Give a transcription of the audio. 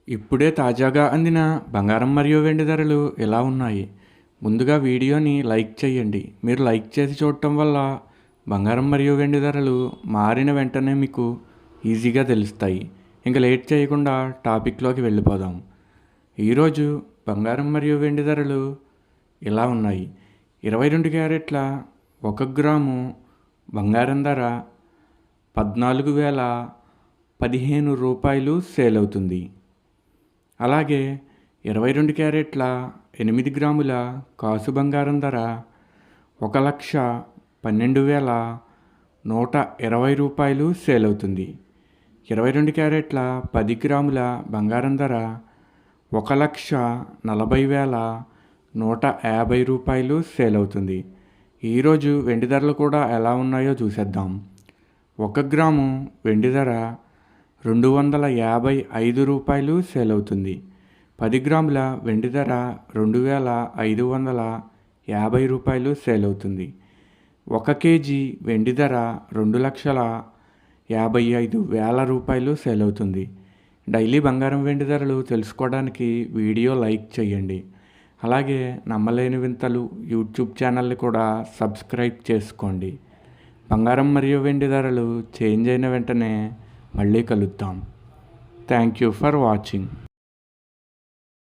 ఇప్పుడే తాజాగా అందిన బంగారం మరియు వెండి ధరలు ఎలా ఉన్నాయి? ముందుగా వీడియోని లైక్ చేయండి. మీరు లైక్ చేసి చూడటం వల్ల బంగారం మరియు వెండి ధరలు మారిన వెంటనే మీకు ఈజీగా తెలుస్తాయి. ఇంకా లేట్ చేయకుండా టాపిక్లోకి వెళ్ళిపోదాం. ఈరోజు బంగారం మరియు వెండి ధరలు ఎలా ఉన్నాయి? 22 క్యారెట్ల 1 గ్రాము బంగారం ధర 14,015 రూపాయలు సేల్ అవుతుంది. అలాగే 22 క్యారెట్ల 8 గ్రాముల కాసు బంగారం ధర 1,12,120 రూపాయలు సేల్ అవుతుంది. 22 క్యారెట్ల 10 గ్రాముల బంగారం ధర 1,40,150 రూపాయలు సేల్ అవుతుంది. ఈరోజు వెండి ధరలు కూడా ఎలా ఉన్నాయో చూసేద్దాం. 1 గ్రాము వెండి ధర 255 రూపాయలు సేల్ అవుతుంది. 10 గ్రాముల వెండి ధర 2,550 రూపాయలు సేల్ అవుతుంది. 1 కేజీ వెండి ధర 2,55,000 రూపాయలు సేల్ అవుతుంది. డైలీ బంగారం వెండి ధరలు తెలుసుకోవడానికి వీడియో లైక్ చేయండి. అలాగే నమ్మలేని వింతలు యూట్యూబ్ ఛానల్ని కూడా సబ్స్క్రైబ్ చేసుకోండి. బంగారం మరియు వెండి ధరలు చేంజ్ అయిన వెంటనే మళ్ళీ కలుద్దాం. Thank you for watching.